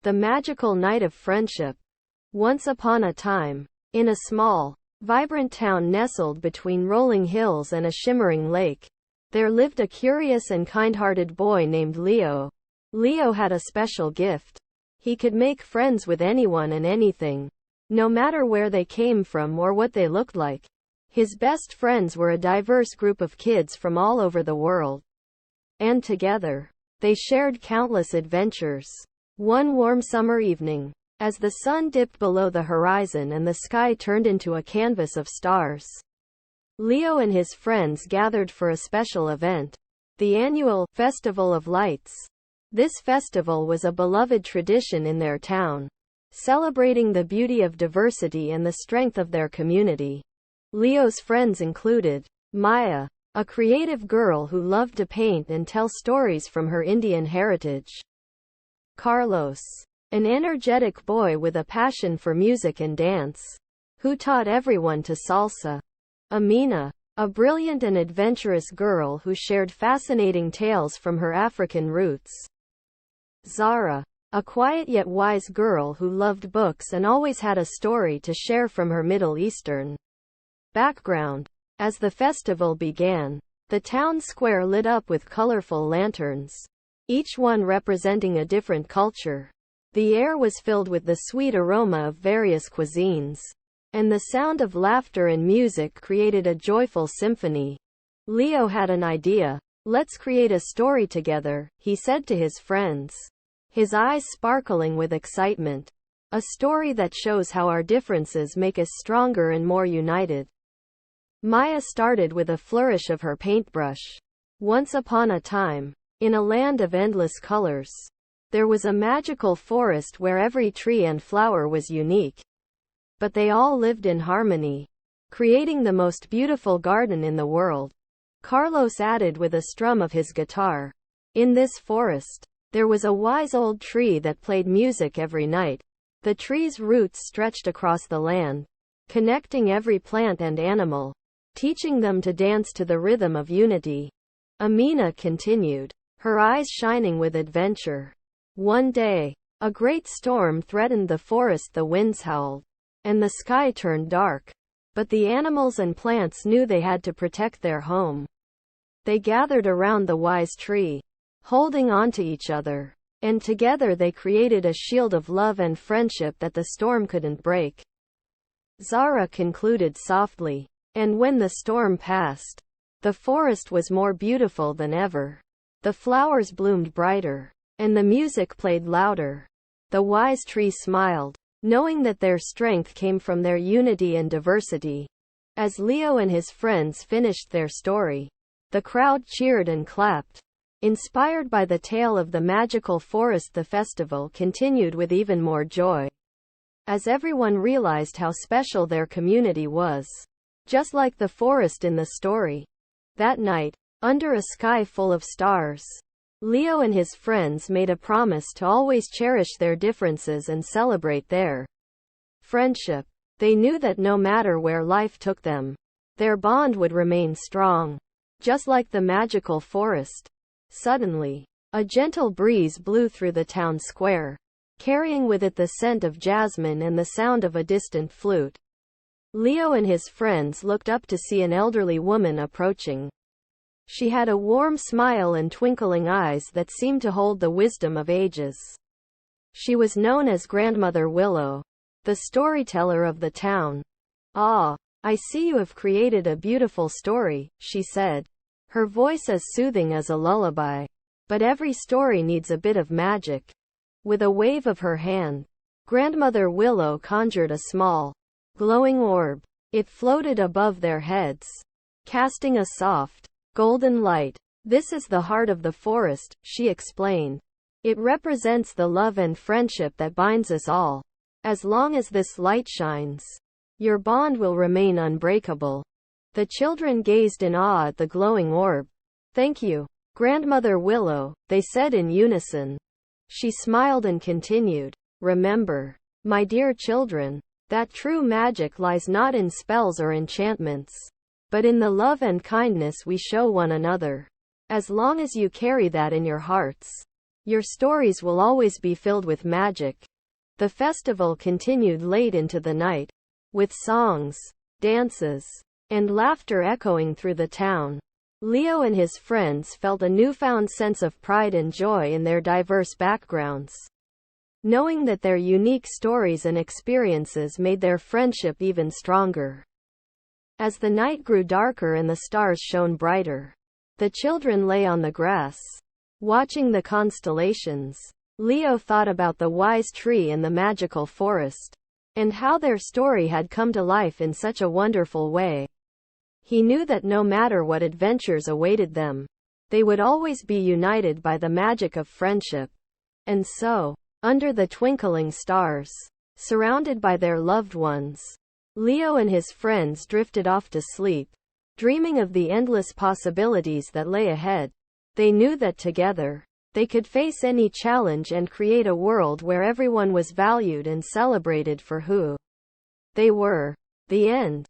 The magical night of friendship. Once upon a time, in a small, vibrant town nestled between rolling hills and a shimmering lake, there lived a curious and kind-hearted boy named Leo. Leo had a special gift. He could make friends with anyone and anything, no matter where they came from or what they looked like. His best friends were a diverse group of kids from all over the world. And together, they shared countless adventures. One warm summer evening, as the sun dipped below the horizon and the sky turned into a canvas of stars, Leo and his friends gathered for a special event, the annual Festival of Lights. This festival was a beloved tradition in their town, celebrating the beauty of diversity and the strength of their community. Leo's friends included Maya, a creative girl who loved to paint and tell stories from her Indian heritage; Carlos, an energetic boy with a passion for music and dance, who taught everyone to salsa; Amina, a brilliant and adventurous girl who shared fascinating tales from her African roots; Zara, a quiet yet wise girl who loved books and always had a story to share from her Middle Eastern background. As the festival began, the town square lit up with colorful lanterns, each one representing a different culture. The air was filled with the sweet aroma of various cuisines, and the sound of laughter and music created a joyful symphony. Leo had an idea. "Let's create a story together," he said to his friends, his eyes sparkling with excitement. "A story that shows how our differences make us stronger and more united." Maya started with a flourish of her paintbrush. Once upon a time, in a land of endless colors, there was a magical forest where every tree and flower was unique. But they all lived in harmony, creating the most beautiful garden in the world. Carlos added with a strum of his guitar. In this forest, there was a wise old tree that played music every night. The tree's roots stretched across the land, connecting every plant and animal, teaching them to dance to the rhythm of unity. Amina continued, her eyes shining with adventure. One day, a great storm threatened the forest. The winds howled, and the sky turned dark. But the animals and plants knew they had to protect their home. They gathered around the wise tree, holding on to each other, and together they created a shield of love and friendship that the storm couldn't break. Zara concluded softly, and when the storm passed, the forest was more beautiful than ever. The flowers bloomed brighter, and the music played louder. The wise tree smiled, knowing that their strength came from their unity and diversity. As Leo and his friends finished their story, the crowd cheered and clapped. Inspired by the tale of the magical forest, the festival continued with even more joy, as everyone realized how special their community was, just like the forest in the story. That night, under a sky full of stars, Leo and his friends made a promise to always cherish their differences and celebrate their friendship. They knew that no matter where life took them, their bond would remain strong, just like the magical forest. Suddenly, a gentle breeze blew through the town square, carrying with it the scent of jasmine and the sound of a distant flute. Leo and his friends looked up to see an elderly woman approaching. She had a warm smile and twinkling eyes that seemed to hold the wisdom of ages. She was known as Grandmother Willow, the storyteller of the town. "Ah, I see you have created a beautiful story," she said, her voice as soothing as a lullaby. "But every story needs a bit of magic." With a wave of her hand, Grandmother Willow conjured a small, glowing orb. It floated above their heads, casting a soft, golden light. "This is the heart of the forest," she explained. "It represents the love and friendship that binds us all. As long as this light shines, your bond will remain unbreakable." The children gazed in awe at the glowing orb. "Thank you, Grandmother Willow," they said in unison. She smiled and continued, "Remember, my dear children, that true magic lies not in spells or enchantments, but in the love and kindness we show one another. As long as you carry that in your hearts, Your stories will always be filled with magic. The festival continued late into the night, with songs, dances, and laughter echoing through the town. Leo and his friends felt a newfound sense of pride and joy in their diverse backgrounds, knowing that their unique stories and experiences made their friendship even stronger. As the night grew darker and the stars shone brighter, the children lay on the grass, watching the constellations. Leo thought about the wise tree and the magical forest, and how their story had come to life in such a wonderful way. He knew that no matter what adventures awaited them, they would always be united by the magic of friendship. And so, under the twinkling stars, surrounded by their loved ones, Leo and his friends drifted off to sleep, dreaming of the endless possibilities that lay ahead. They knew that together, they could face any challenge and create a world where everyone was valued and celebrated for who they were. The end.